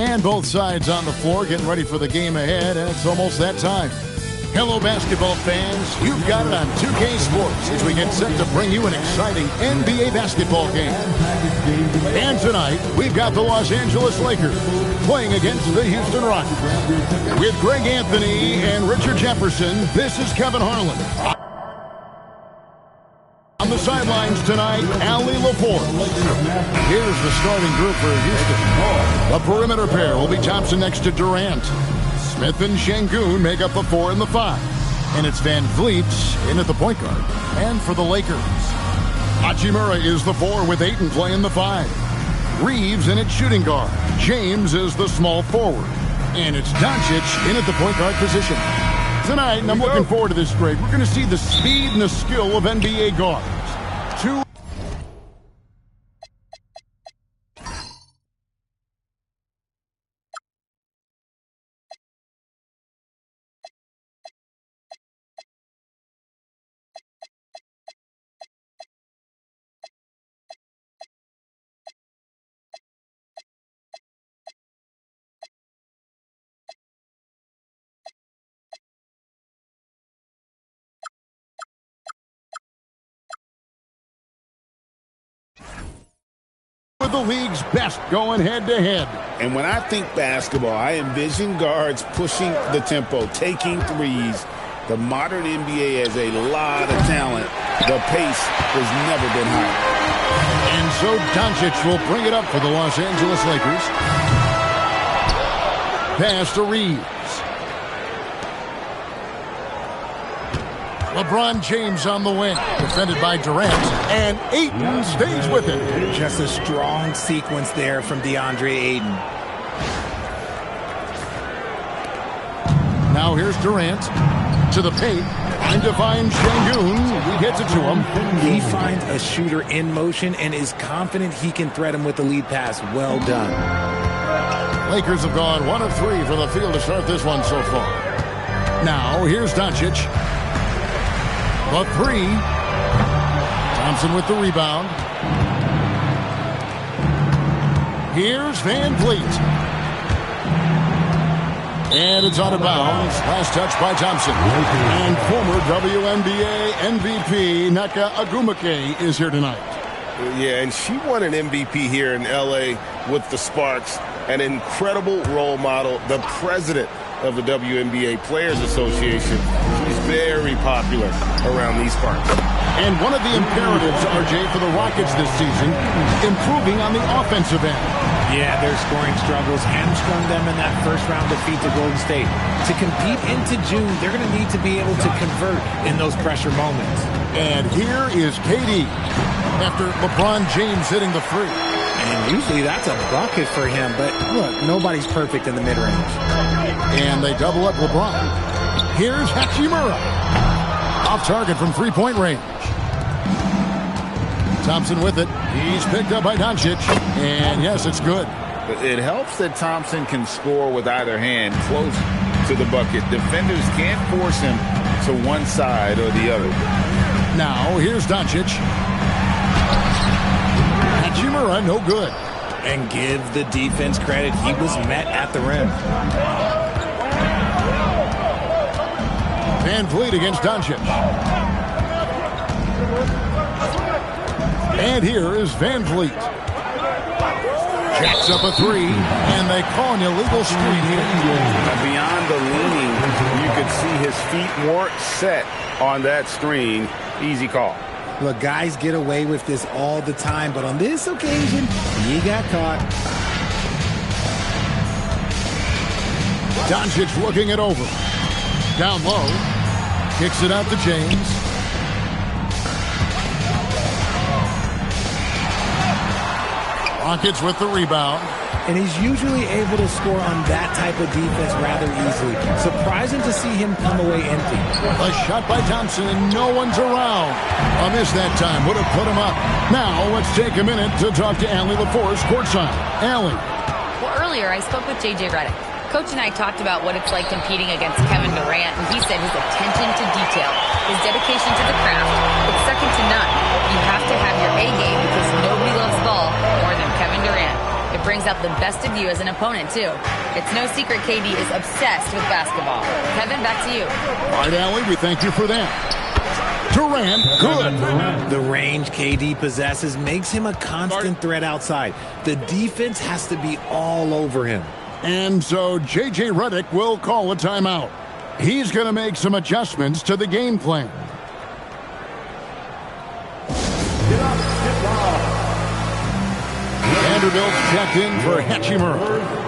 And both sides on the floor getting ready for the game ahead, and it's almost that time. Hello, basketball fans. You've got it on 2K Sports as we get set to bring you an exciting NBA basketball game. And tonight, we've got the Los Angeles Lakers playing against the Houston Rockets. With Greg Anthony and Richard Jefferson, this is Kevin Harlan. On the sidelines tonight, Allie LaForce. Here's the starting group for Houston. The perimeter pair will be Thompson next to Durant. Smith and Şengün make up the 4 and the 5. And it's Van Vliet in at the point guard. And for the Lakers, Hachimura is the 4 with Ayton playing the 5. Reeves in at shooting guard. James is the small forward. And it's Doncic in at the point guard position. Tonight, and I'm looking forward to this, Greg, we're going to see the speed and the skill of NBA guards. With the league's best going head-to-head. And when I think basketball, I envision guards pushing the tempo, taking threes. The modern NBA has a lot of talent. The pace has never been higher. And so Doncic will bring it up for the Los Angeles Lakers. Pass to Reeves. LeBron James on the wing, defended by Durant, and Ayton stays with it. Just a strong sequence there from DeAndre Ayton. Now here's Durant to the paint, trying to find Şengün. He gets it to him. He finds a shooter in motion and is confident he can thread him with the lead pass. Well done. Lakers have gone 1 of 3 from the field to start this one so far. Now here's Doncic. The 3. Thompson with the rebound. Here's Van Vliet. And it's out of bounds. Last touch by Thompson. And former WNBA MVP Nneka Ogwumike is here tonight. Yeah, and she won an MVP here in L.A. with the Sparks. An incredible role model. The president of the WNBA Players Association. She's very popular around these parts. And one of the imperatives, RJ, for the Rockets this season, improving on the offensive end. Yeah, their scoring struggles hamstrung them in that first round defeat to Golden State. To compete into June, they're going to need to be able to convert in those pressure moments. And here is KD after LeBron James hitting the 3. And usually that's a bucket for him, but look, nobody's perfect in the mid-range. And they double up LeBron. Here's Hachimura. Off target from three-point range. Thompson with it. He's picked up by Doncic. And yes, it's good. It helps that Thompson can score with either hand close to the bucket. Defenders can't force him to one side or the other. Now, here's Doncic. Hachimura, no good. And give the defense credit. He was met at the rim. Van Vliet against Doncic. And here is Van Vliet. Jacks up a 3, and they call an illegal screen here. Beyond the leaning, you could see his feet weren't set on that screen. Easy call. Look, guys get away with this all the time, but on this occasion, he got caught. Doncic looking it over. Down low. Kicks it out to James. Rockets with the rebound. And he's usually able to score on that type of defense rather easily. Surprising to see him come away empty. A shot by Thompson, and no one's around. A miss that time would have put him up. Now, let's take a minute to talk to Allie LaForce courtside. Allie. Well, earlier I spoke with J.J. Redick. Coach and I talked about what it's like competing against Kevin Durant, and he said his attention to detail, his dedication to the craft, it's second to none. You have to have your A game because nobody loves ball more than Kevin Durant. If brings out the best of you as an opponent, too. It's no secret KD is obsessed with basketball. Kevin, back to you. All right, Allie, we thank you for that. Durant, good. The range KD possesses makes him a constant threat outside. The defense has to be all over him. And so J.J. Redick will call a timeout. He's going to make some adjustments to the game plan. Vanderbilt checked in for Hachimura.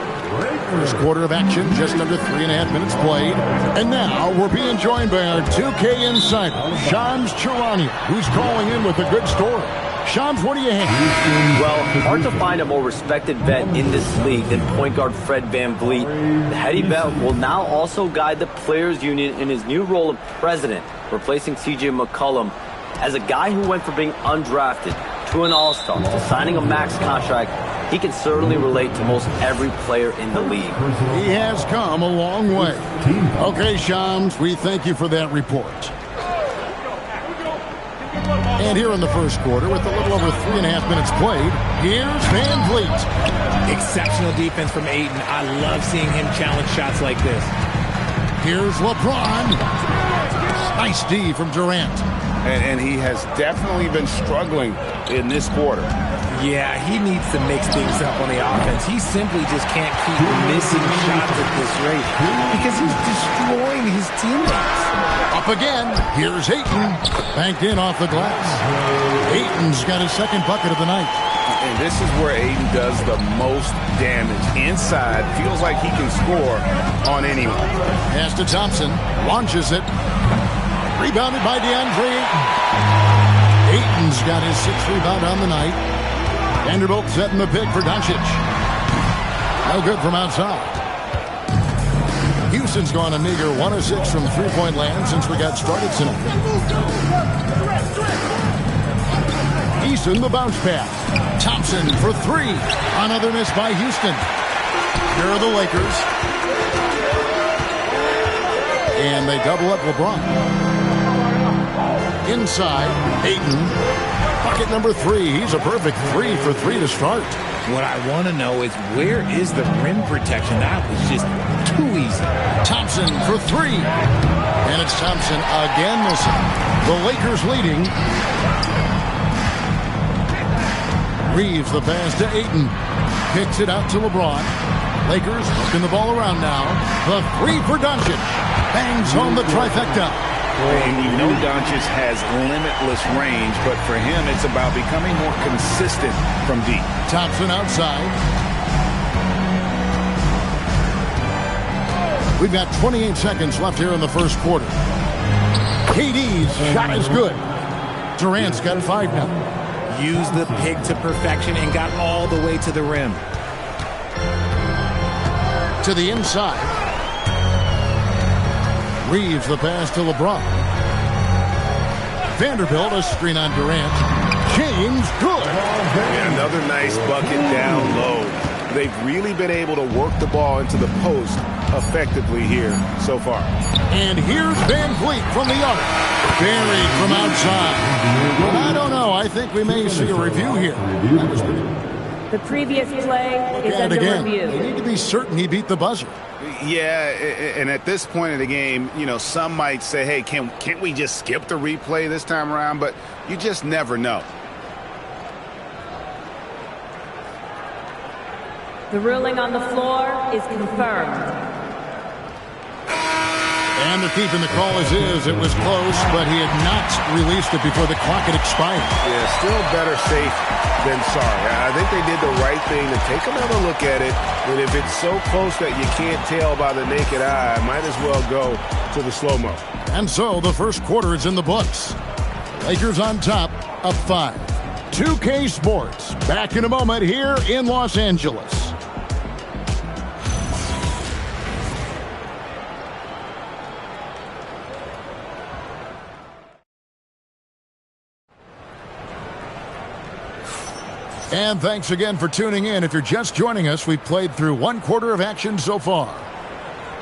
First quarter of action, just under 3.5 minutes played. And now we're being joined by our 2K insider, Shams Charania, who's calling in with a good story. Shams, what do you have? Well, hard to find a more respected vet in this league than point guard Fred VanVleet. The heady vet will now also guide the Players Union in his new role of president, replacing C.J. McCollum. As a guy who went from being undrafted to an all-star to signing a max contract, he can certainly relate to most every player in the league. He has come a long way. Okay, Shams, we thank you for that report. And here in the first quarter, with a little over 3.5 minutes played, here's VanVleet. Exceptional defense from Ayton. I love seeing him challenge shots like this. Here's LeBron. Nice D from Durant. And he has definitely been struggling in this quarter. Yeah, he needs to mix things up on the offense. He simply just can't keep missing shots at this rate because he's destroying his teammates. Up again. Here's Ayton. Banked in off the glass. Ayton's got his second bucket of the night. And this is where Ayton does the most damage. Inside, feels like he can score on anyone. Pass to Thompson. Launches it. Rebounded by DeAndre Ayton. Ayton's got his 6th rebound on the night. Vanderbilt setting the pick for Doncic. No good from outside. Houston's gone a meager 1 of 6 from three-point land since we got started tonight. Eason, the bounce pass. Thompson for 3. Another miss by Houston. Here are the Lakers. And they double up LeBron. Inside, Ayton. Bucket number 3. He's a perfect 3 for 3 to start. What I want to know is where is the rim protection? That was just too easy. Thompson for 3. And it's Thompson again missing. The Lakers leading. Reeves the pass to Ayton. Kicks it out to LeBron. Lakers working the ball around now. The 3 for Doncic. Bangs home the trifecta. And you know Doncic has limitless range, but for him it's about becoming more consistent from deep. Thompson outside. We've got 28 seconds left here in the first quarter. KD's shot is good. Durant's got 5 now. Used the pick to perfection and got all the way to the rim. To the inside. Reeves the pass to LeBron. Vanderbilt, a screen on Durant. James, good. And another nice bucket down low. They've really been able to work the ball into the post effectively here so far. And here's VanVleet from the arc. Buried from outside. Well, I don't know. I think we may see a review here. The previous play is under review. You need to be certain he beat the buzzer. Yeah, and at this point in the game, you know, some might say, hey, can't we just skip the replay this time around? But you just never know. The ruling on the floor is confirmed. And the thief in the call is it was close, but he had not released it before the clock had expired. Yeah, still better safe than sorry. I think they did the right thing to take another look at it. And if it's so close that you can't tell by the naked eye, might as well go to the slow-mo. And so the first quarter is in the books. Lakers on top, up 5. 2K Sports, back in a moment here in Los Angeles. And thanks again for tuning in. If you're just joining us, we've played through 1 quarter of action so far.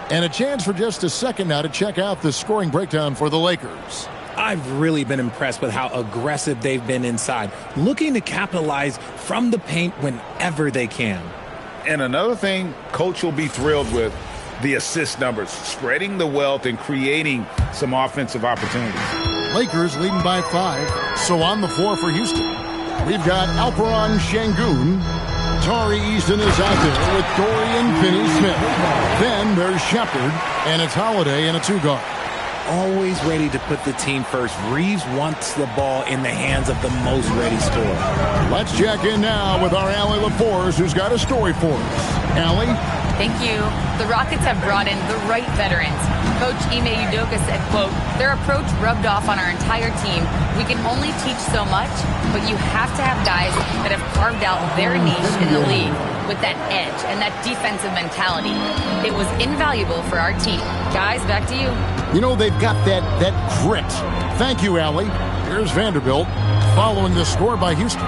And a chance for just a second now to check out the scoring breakdown for the Lakers. I've really been impressed with how aggressive they've been inside, looking to capitalize from the paint whenever they can. And another thing Coach will be thrilled with, the assist numbers, spreading the wealth and creating some offensive opportunities. Lakers leading by 5. So on the floor for Houston, we've got Alperen Şengün. Tari Eason is out there with Dorian Finney-Smith. Then there's Shepard, and it's Holiday in a 2-guard. Always ready to put the team first. Reeves wants the ball in the hands of the most ready scorer. Let's check in now with our Allie LaForce, who's got a story for us. Allie? Thank you. The Rockets have brought in the right veterans. Coach Ime Udoka said, quote, their approach rubbed off on our entire team. We can only teach so much, but you have to have guys that have carved out their niche in the league with that edge and that defensive mentality. It was invaluable for our team. Guys, back to you. You know, they've got that grit. Thank you, Allie. Here's Vanderbilt following the score by Houston.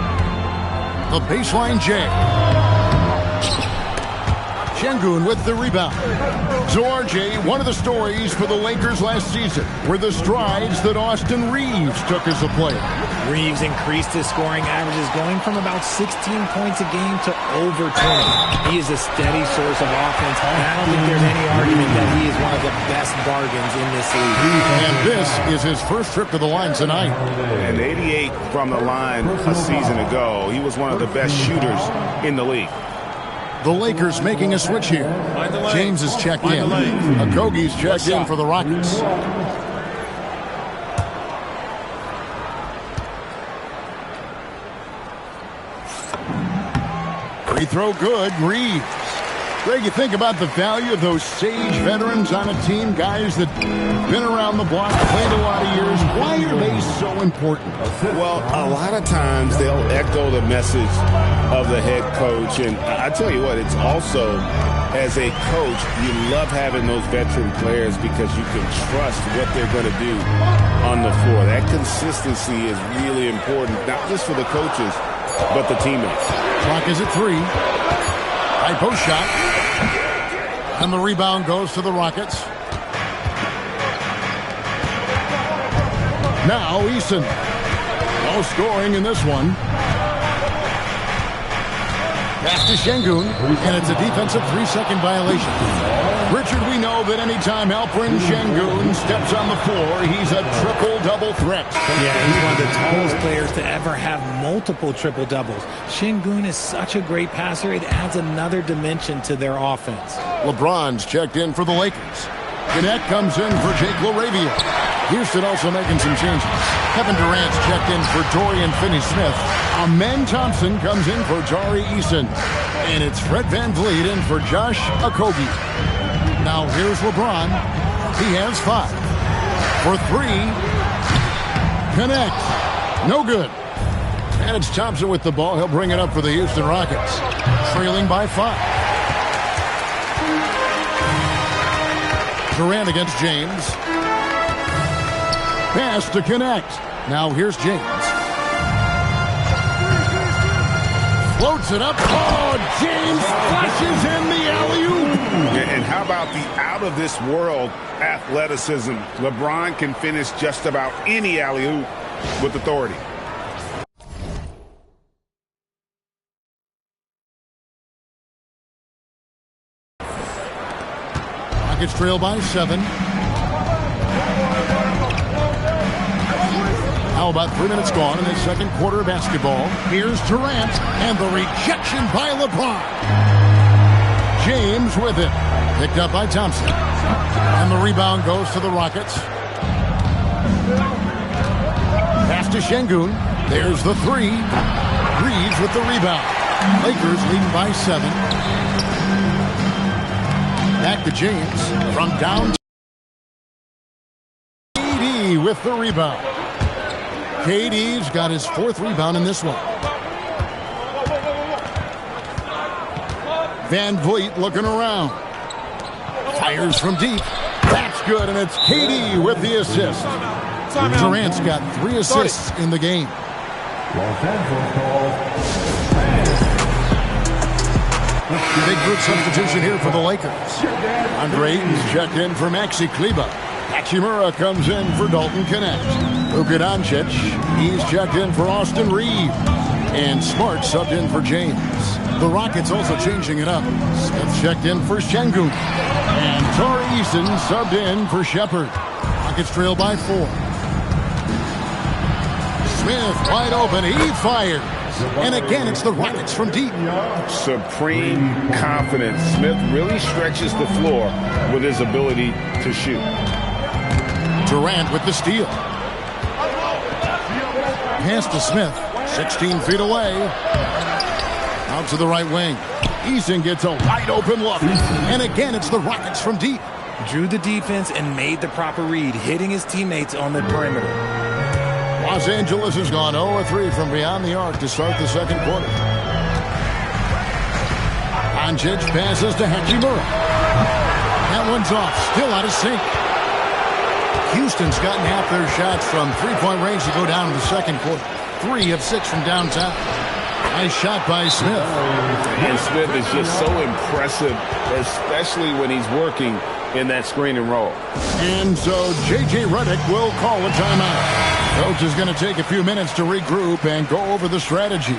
The baseline J. Şengün with the rebound. So, RJ, one of the stories for the Lakers last season were the strides that Austin Reeves took as a player. Reeves increased his scoring averages, going from about 16 points a game to over 20. He is a steady source of offense, and I don't think there's any argument that he is one of the best bargains in this league. And this is his first trip to the line tonight. And 88 from the line a season ago. He was one of the best shooters in the league. The Lakers making a switch here. James is checked in. Okogie's checked in for the Rockets. Free throw good. Reeves. Greg, you think about the value of those sage veterans on a team, guys that been around the block, played a lot of years. Why are they so important? Well, a lot of times they'll echo the message of the head coach. And I tell you what, it's also, as a coach, you love having those veteran players because you can trust what they're going to do on the floor. That consistency is really important, not just for the coaches, but the teammates. Clock is at 3. High post shot. And the rebound goes to the Rockets. Now Eason. No scoring in this one. Pass to Şengün, and it's a defensive 3-second violation. Richard, we know that anytime Alperen Şengün steps on the floor, he's a triple-double threat. Yeah, he's one of the tallest players to ever have multiple triple-doubles. Şengün is such a great passer, it adds another dimension to their offense. LeBron's checked in for the Lakers. Gannett comes in for Jake LaRavia. Houston also making some changes. Kevin Durant's checked in for Dorian Finney-Smith. Amen Thompson comes in for Tari Eason. And it's Fred VanVleet in for Josh Okogie. Now here's LeBron. He has 5. For 3. Connect. No good. And it's Thompson with the ball. He'll bring it up for the Houston Rockets. Trailing by 5. Durant against James. Pass to Connect. Now here's James. Floats it up. Oh, James flushes in the alley-oop. And how about the out-of-this-world athleticism? LeBron can finish just about any alley-oop with authority. Rockets trail by 7. How about 3 minutes gone in the second quarter of basketball? Here's Durant, and the rejection by LeBron. James with it. Picked up by Thompson. And the rebound goes to the Rockets. Pass to Şengün. There's the 3. Reeves with the rebound. Lakers leading by 7. Back to James from down. KD with the rebound. KD's got his 4th rebound in this one. VanVleet looking around. Fires from deep. That's good, and it's KD with the assist. Durant's got 3 assists in the game. Big group substitution here for the Lakers. Andre Ayton's checked in for Maxi Kleber. Hachimura comes in for Dalton Connect. Luka Doncic, he's checked in for Austin Reeves. And Smart subbed in for James. The Rockets also changing it up. Smith checked in for Şengün. And Tari Eason subbed in for Shepherd. Rockets trail by 4. Smith wide open. He fires. And again, it's the Rockets from deep. Supreme confidence. Smith really stretches the floor with his ability to shoot. Durant with the steal. Pass to Smith. 16 feet away. Out to the right wing. Eason gets a wide open look. And again, it's the Rockets from deep. Drew the defense and made the proper read, hitting his teammates on the perimeter. Los Angeles has gone 0-3 from beyond the arc to start the second quarter. Doncic passes to Hachimura. That one's off. Still out of sync. Houston's gotten half their shots from three-point range to go down in the second quarter. 3 of 6 from downtown. Nice shot by Smith. And Smith is just so impressive, especially when he's working in that screen and roll. And so J.J. Redick will call a timeout. Coach is going to take a few minutes to regroup and go over the strategy.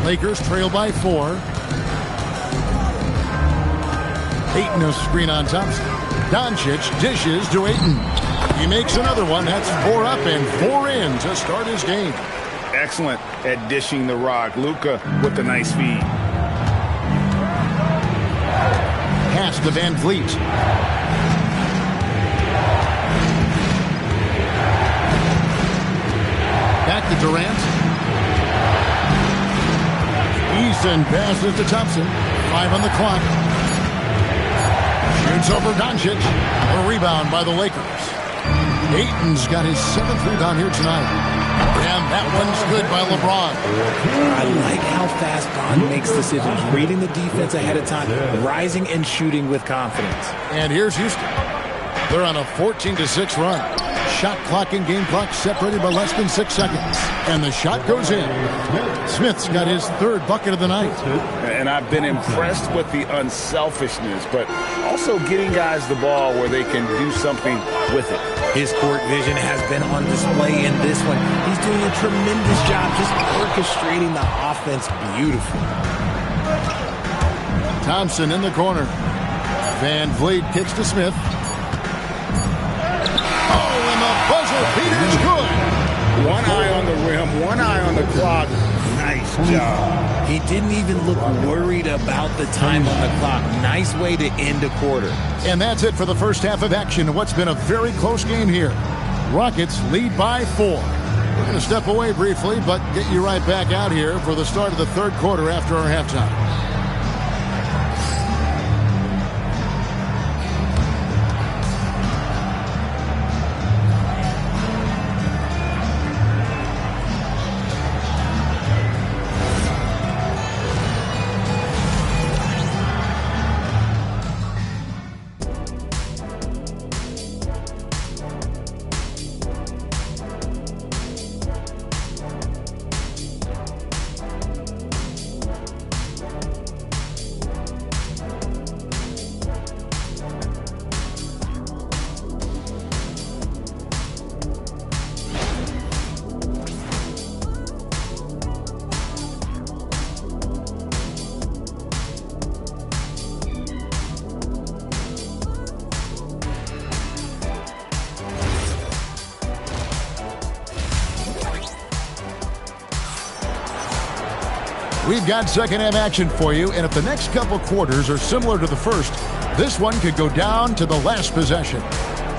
Lakers trail by 4. Ayton a screen on Thompson. Doncic dishes to Ayton. He makes another one. That's 4 up and 4 in to start his game. Excellent at dishing the rock. Luka with a nice feed. Pass to Van Vliet. Back to Durant. Eason passes to Thompson. 5 on the clock. Shoots over Doncic. A rebound by the Lakers. Ayton's got his 7th rebound here tonight. And that one's good by LeBron. I like how fast Bond makes decisions, reading the defense ahead of time, rising and shooting with confidence. And here's Houston. They're on a 14-6 run. Shot clock and game clock separated by less than 6 seconds. And the shot goes in. Smith's got his 3rd bucket of the night. And I've been impressed with the unselfishness, but also getting guys the ball where they can do something with it. His court vision has been on display in this one. He's doing a tremendous job just orchestrating the offense beautifully. Thompson in the corner. Van Vliet kicks to Smith. Oh, and the buzzer beater's good. One eye on the rim, one eye on the clock. Nice job. He didn't even look worried about the time on the clock. Nice way to end a quarter. And that's it for the first half of action in what's been a very close game here. Rockets lead by 4. We're going to step away briefly, but get you right back out here for the start of the third quarter after our halftime. We've got second half action for you, and if the next couple quarters are similar to the first, this one could go down to the last possession.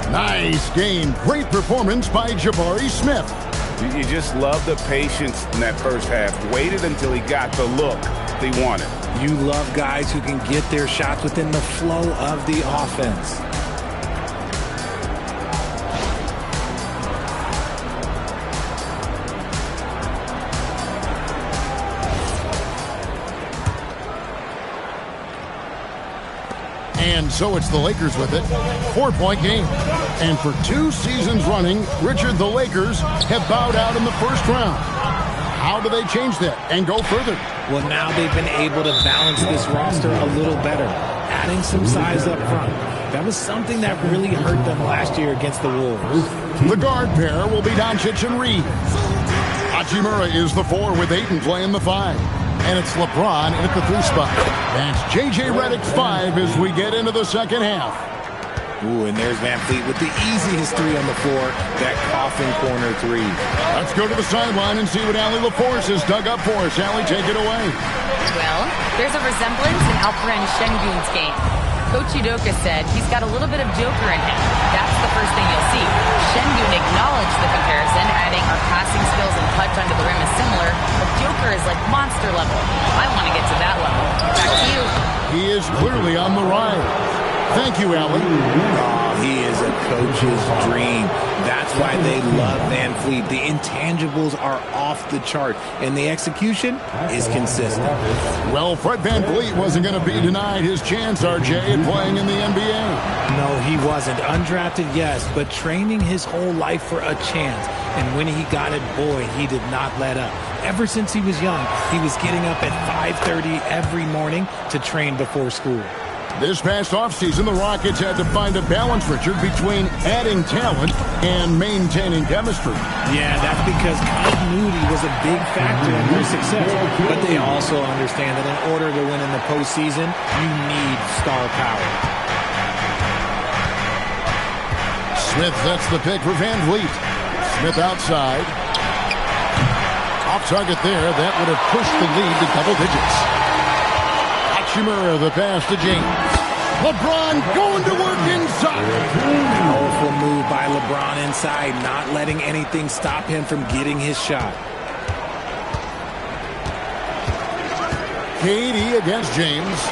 Nice game. Great performance by Jabari Smith. You just love the patience in that first half. Waited until he got the look they wanted. You love guys who can get their shots within the flow of the offense. And so it's the Lakers with it. 4-point game. And for 2 seasons running, Richard, the Lakers have bowed out in the first round. How do they change that and go further? Well, now they've been able to balance this roster a little better, adding some size up front. That was something that really hurt them last year against the Wolves. The guard pair will be Doncic and Reed. Hachimura is the 4 with Ayton playing the 5. And it's LeBron in at the 3 spot. That's J.J. Redick 5 as we get into the second half. Ooh, and there's Van Fleet with the easiest 3 on the floor, that coffin corner 3. Let's go to the sideline and see what Allie LaForce has dug up for us. Allie, take it away. Well, there's a resemblance in Alperen Şengün's game. Coach Udoka said he's got a little bit of Joker in him. That's the first thing you'll see. Şengün acknowledged the comparison, adding our passing skills and touch under the rim is similar, but Joker is like monster level. I want to get to that level. Back to you. He is clearly on the rise. Thank you, Allie. Oh, he is a coach's dream. That's why they love Van Fleet. The intangibles are off the chart, and the execution is consistent. Well, Fred Van Fleet wasn't going to be denied his chance, RJ, at playing in the NBA. No, he wasn't. Undrafted, yes, but training his whole life for a chance. And when he got it, boy, he did not let up. Ever since he was young, he was getting up at 5:30 every morning to train before school. This past offseason, the Rockets had to find a balance, Richard, between adding talent and maintaining chemistry. Yeah, that's because continuity was a big factor in their success. But they also understand that in order to win in the postseason, you need star power. Smith sets the pick for Van Vliet. Smith outside. Off target there. That would have pushed the lead to double digits. Hachimura, the pass to James. LeBron going to work inside. Powerful move by LeBron inside, not letting anything stop him from getting his shot. KD against James.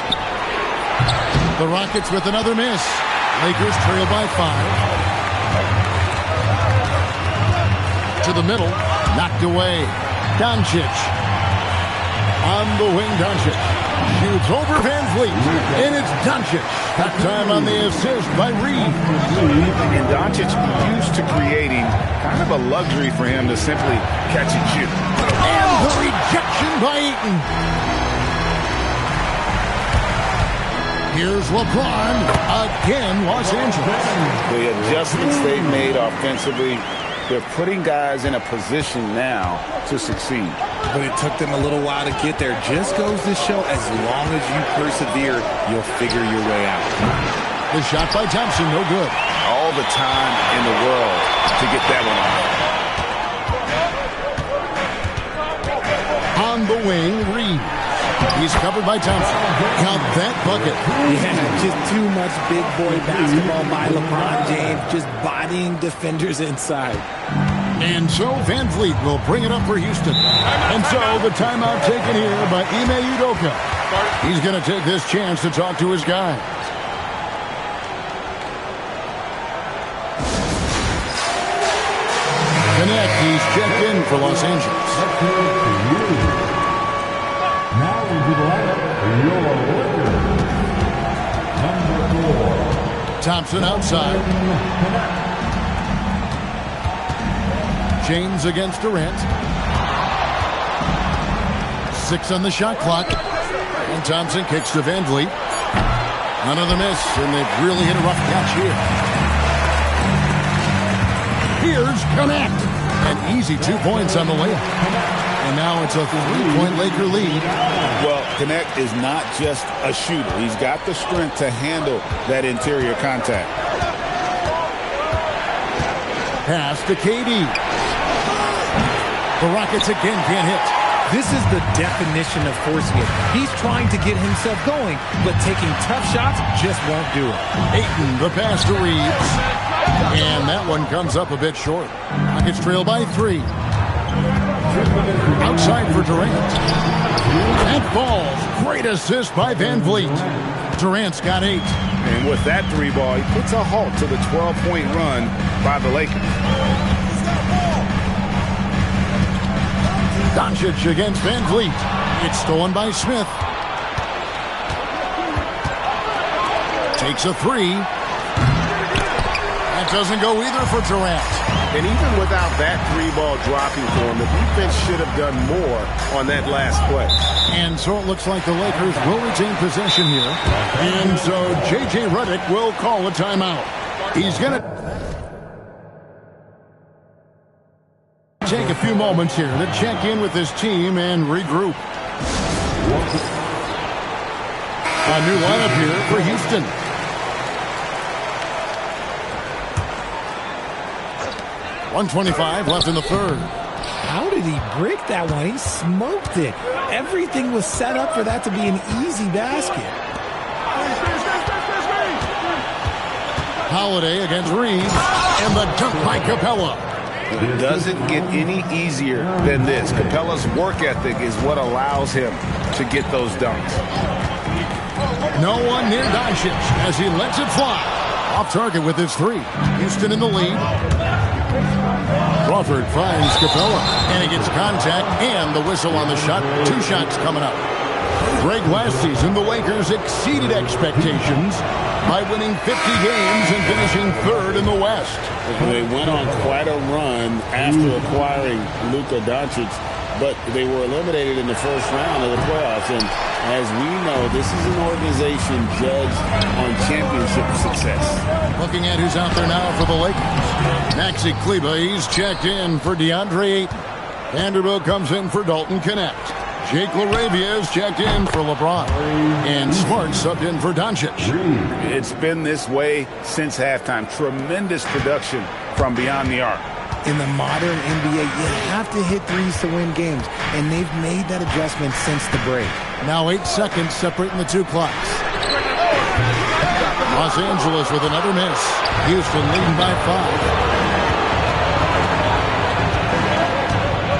The Rockets with another miss. Lakers trail by 5. To the middle, knocked away. Doncic. On the wing, Doncic. Shoots over Van Fleet. And it's Doncic. That time on the assist by Reed. And Doncic used to creating kind of a luxury for him to simply catch and shoot. And the rejection by Ayton. Here's LeBron again, Los Angeles. The adjustments they made offensively, they're putting guys in a position now to succeed. But it took them a little while to get there. Just goes to show as long as you persevere, you'll figure your way out. The shot by Thompson, no good. All the time in the world to get that one off. On the wing, Reed. He's covered by Thompson. Count that bucket. Yeah, just too much big boy basketball by LeBron James, just bodying defenders inside. And so Van Fleet will bring it up for Houston. And so the timeout taken here by Ime Udoka. He's going to take this chance to talk to his guys. Connect, he's checked in for Los Angeles. Now into the lineup, your Lakers. Number 4. Thompson outside. James against Durant. 6 on the shot clock. And Thompson kicks to Van Vliet. Another miss, and they've really hit a rough catch here. Here's Connect. An easy 2 points on the layup. And now it's a 3-point Laker lead. Well, Connect is not just a shooter. He's got the strength to handle that interior contact. Pass to KD. The Rockets again can't hit. This is the definition of forcing it. He's trying to get himself going, but taking tough shots just won't do it. Ayton, the pass to Reeves. And that one comes up a bit short. Rockets trail by 3. Outside for Durant. That falls. Great assist by Van Vliet. Durant's got 8. And with that 3 ball, he puts a halt to the 12-point run by the Lakers. Doncic against Van Vliet. It's stolen by Smith. Takes a 3. That doesn't go either for Durant. And even without that 3-ball dropping for him, the defense should have done more on that last play. And so it looks like the Lakers will retain possession here. And so J.J. Redick will call a timeout. He's going to take a few moments here to check in with his team and regroup. A new lineup here for Houston. .125 left in the third. How did he break that one? He smoked it. Everything was set up for that to be an easy basket. Holiday against Reeves, and the dunk by Capella. It doesn't get any easier than this. Capella's work ethic is what allows him to get those dunks. No one near Doncic as he lets it fly. Off target with his three. Houston in the lead. Crawford finds Capella, and he gets contact and the whistle on the shot. 2 shots coming up. Great last season, the Lakers exceeded expectations by winning 50 games and finishing third in the West. They went on quite a run after acquiring Luka Doncic, but they were eliminated in the first round of the playoffs. And as we know, this is an organization judged on championship success. Looking at who's out there now for the Lakers. Maxi Kleber, he's checked in for DeAndre Ayton. Vanderbilt comes in for Dalton Knecht. Jake LaRavia is checked in for LeBron. And Smart subbed in for Doncic. It's been this way since halftime. Tremendous production from beyond the arc. In the modern NBA, you have to hit threes to win games, and they've made that adjustment since the break. Now 8 seconds separating the 2 clocks. Los Angeles with another miss. Houston leading by 5.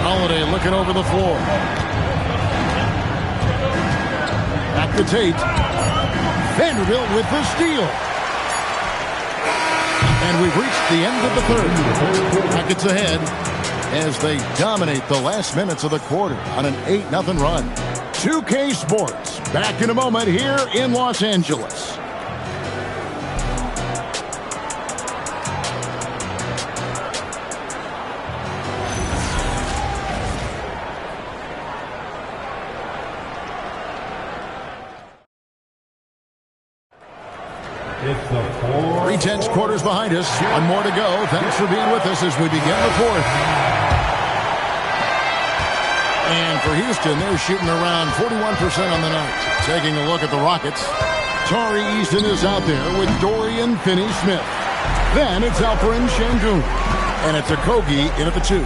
Holiday looking over the floor. Back to Tate. Vanderbilt with the steal. And we've reached the end of the third. Rockets ahead as they dominate the last minutes of the quarter on an 8-0 run. 2K Sports back in a moment here in Los Angeles. It's the 3 quarters behind us. 1 more to go. Thanks for being with us as we begin the fourth. And for Houston, they're shooting around 41% on the night. Taking a look at the Rockets. Tari Eason is out there with Dorian Finney-Smith. Then it's Alperen Sengun. And it's Okogie in at the 2.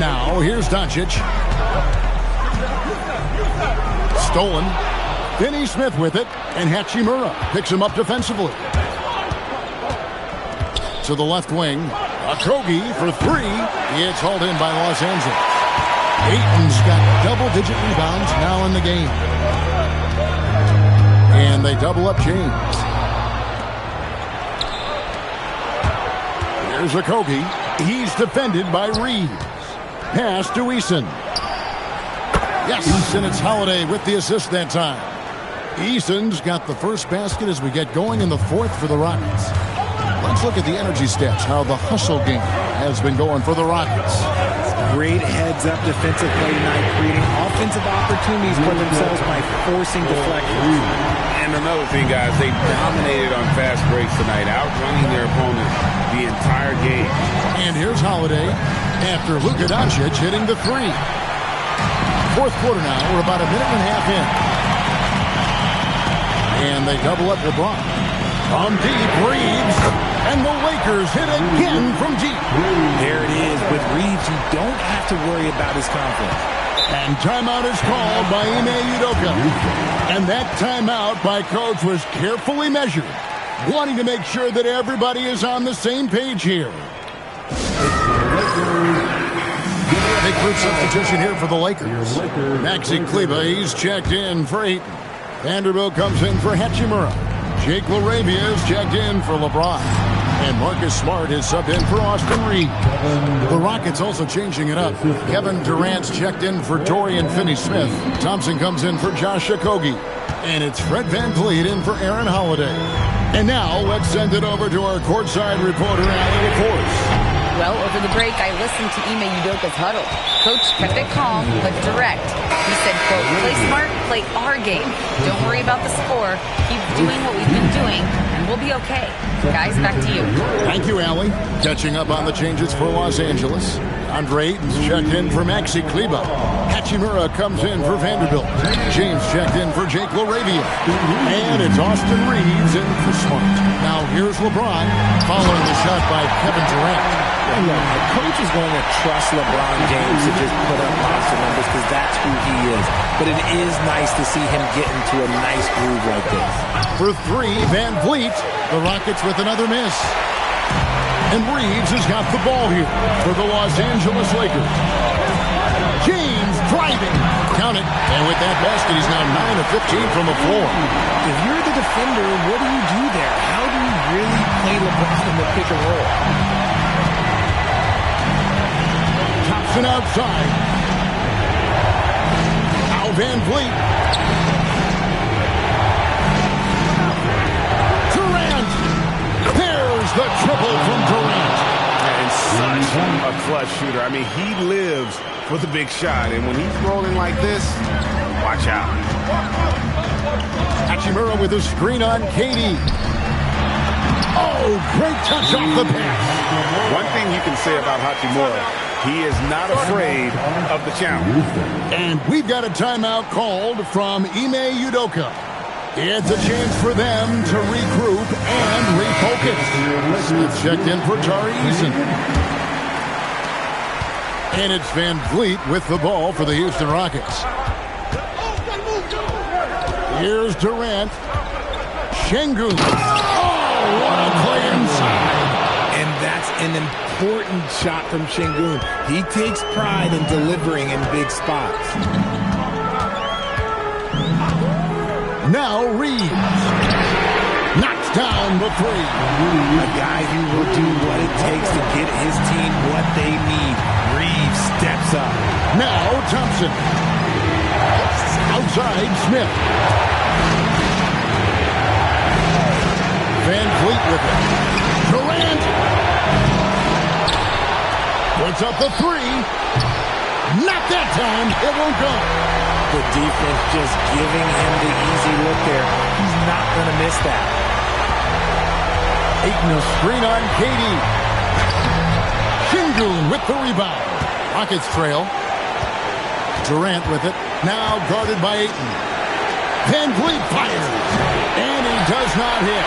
Now, here's Doncic. Stolen. Finney-Smith with it, and Hachimura picks him up defensively. To the left wing, Okogie for 3. It's hauled in by Los Angeles. Ayton's got double-digit rebounds now in the game. And they double up James. Here's Okogie. He's defended by Reeves. Pass to Eason. Yes, and it's Holiday with the assist that time. Eason's got the first basket as we get going in the fourth for the Rockets. Let's look at the energy stats, how the hustle game has been going for the Rockets. Great heads-up defensive play tonight, creating offensive opportunities for themselves by forcing deflections. And another thing, guys, they dominated on fast breaks tonight, outrunning their opponent the entire game. And here's Holiday after Luka Doncic hitting the 3. Fourth quarter now, we're about a minute and a half in. And they double up LeBron. From deep, Reeves. And the Lakers hit again from deep. There it is. With Reeves, you don't have to worry about his confidence. And timeout is called by Ime Udoka. And that timeout by Coach was carefully measured, wanting to make sure that everybody is on the same page here. Big group substitution here for the Lakers. Maxi Kleber, he's checked in for Ayton. Vanderbilt comes in for Hachimura. Jake LaRavia is checked in for LeBron. And Marcus Smart is subbed in for Austin Reeves. The Rockets also changing it up. Kevin Durant's checked in for Dorian Finney-Smith. Thompson comes in for Josh Okogie. And it's Fred VanVleet in for Aaron Holiday. And now let's send it over to our courtside reporter, Allie LaForce. Well, over the break, I listened to Ime Udoka's huddle. Coach kept it calm, but direct. He said, quote, play smart, play our game. Don't worry about the score. Keep doing what we've been doing, and we'll be okay. Guys, back to you. Thank you, Allie. Catching up on the changes for Los Angeles. Andre Ayton's checked in for Maxi Kleba. Hachimura comes in for Vanderbilt. James checked in for Jake LaRavia. And it's Austin Reeves in for Smart. Now here's LeBron following the shot by Kevin Durant. The coach is going to trust LeBron James to just put up monster numbers because that's who he is. But it is nice to see him get into a nice groove like this. For three, Van Vliet. The Rockets with another miss. And Reeves has got the ball here for the Los Angeles Lakers. James driving. Count it. And with that basket, he's now 9 of 15 from the floor. If you're the defender, what do you do there? How do you really play LeBron in the pick and roll? Thompson outside. Now Van Vliet. Durant. There's the triple from Durant. And such a clutch shooter. I mean, he lives for the big shot. And when he's rolling like this, watch out. Hachimura with a screen on KD. Oh, great touch off the pass. One thing you can say about Hachimura, he is not afraid of the challenge. And we've got a timeout called from Ime Udoka. It's a chance for them to regroup and refocus. Smith checked in for Tari Eason. And it's Van Vliet with the ball for the Houston Rockets. Here's Durant. Şengün. Oh, what a play inside. And that's an important shot from Şengün. He takes pride in delivering in big spots. Now Reeves. Knocks down the three. A guy who will do what it takes to get his team what they need. Reeves steps up. Now Thompson. Outside Smith. Van Vliet with it. Durant. Puts up the three. Not that time. It won't go. The defense just giving him the easy look there. He's not going to miss that. Ayton a screen on KD. Şengün with the rebound. Rockets trail. Durant with it. Now guarded by Ayton. Van Vliet fires. And he does not hit.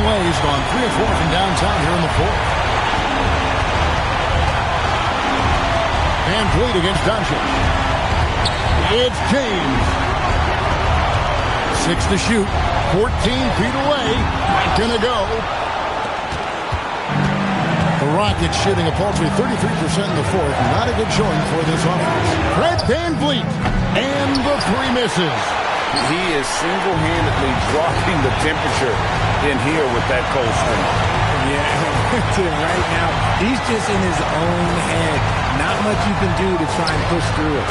LA's gone 3 of 4 from downtown here in the fourth. Van Vliet against Doncic. It's James. 6 to shoot. 14 feet away. Not gonna go. The Rockets shooting a paltry 33% in the fourth. Not a good showing for this offense. Fred Van Vliet. And the three misses. He is single-handedly dropping the temperature in here with that cold streak. Yeah, right now, he's just in his own head. Not much you can do to try and push through it.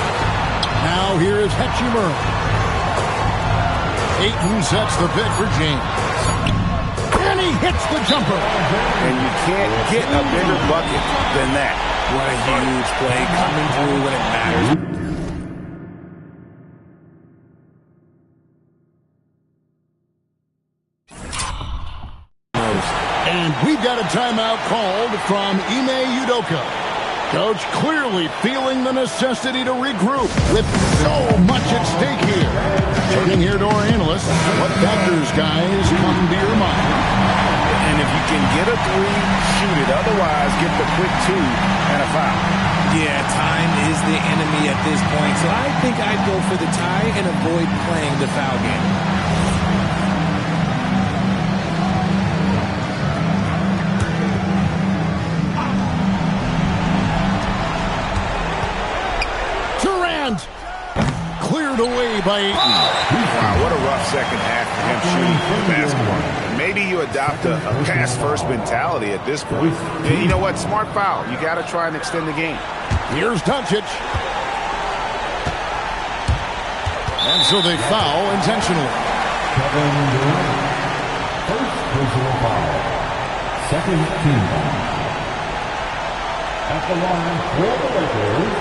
Now here is Hachimura. Ayton sets the pick for James. And he hits the jumper. And you can't get a bigger bucket than that. What a huge play coming through when it matters. And we've got a timeout called from Ime Udoka. Coach clearly feeling the necessity to regroup with so much at stake here. Looking here to our analysts, what factors, guys, come to your mind? And if you can get a three, shoot it. Otherwise, get the quick two and a foul. Yeah, time is the enemy at this point. So I think I'd go for the tie and avoid playing the foul game. Cleared away by Ayton. Wow, what a rough second half for him shooting the basketball. Maybe you adopt a pass-first mentality at this point. And you know what? Smart foul. You got to try and extend the game. Here's Doncic. And so they foul intentionally. Kevin Durant. First personal foul. Second team foul. At the line for the Lakers,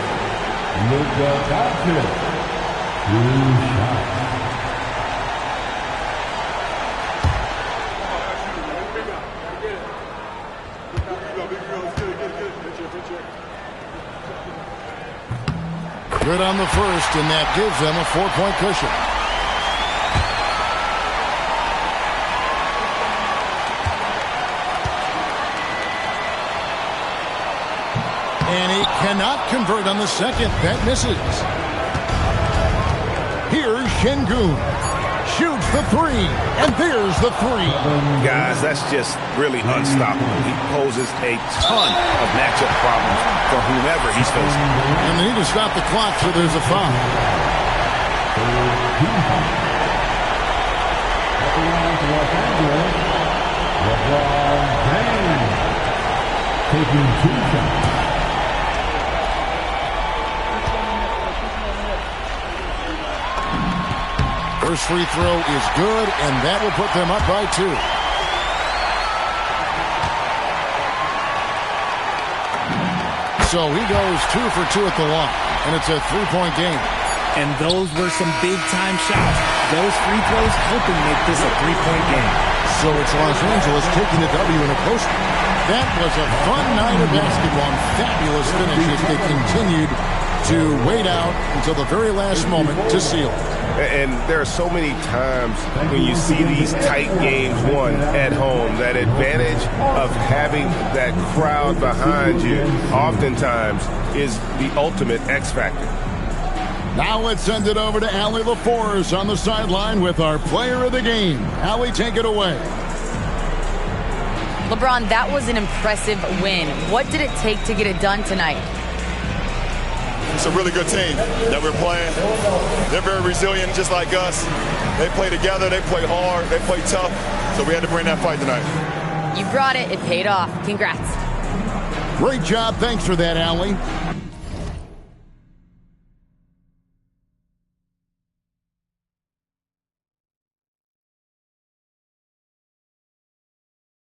Luka Doncic. 2 shots. Good on the first, and that gives them a 4-point cushion. And he cannot convert on the second. That misses. Here's Şengün. Shoots the three, and there's the three. Guys, that's just really unstoppable. He poses a ton of matchup problems for whomever he's facing. And they need to stop the clock, so there's a foul. LeBron James taking 2 shots. First free throw is good, and that will put them up by 2. So he goes 2 for 2 at the line, and it's a 3-point game. And those were some big-time shots. Those free throws helping make this a 3-point game. So it's Los Angeles taking the W in a close one. That was a fun night of basketball. Fabulous finish as they continued to wait out until the very last moment to seal. And there are so many times when you see these tight games won at home, that advantage of having that crowd behind you oftentimes is the ultimate X factor. Now let's send it over to Allie LaForce on the sideline with our player of the game. Allie, take it away. LeBron, that was an impressive win. What did it take to get it done tonight? It's a really good team that we're playing. They're very resilient, just like us. They play together, they play hard, they play tough. So we had to bring that fight tonight. You brought it. It paid off. Congrats. Great job. Thanks for that, Allie.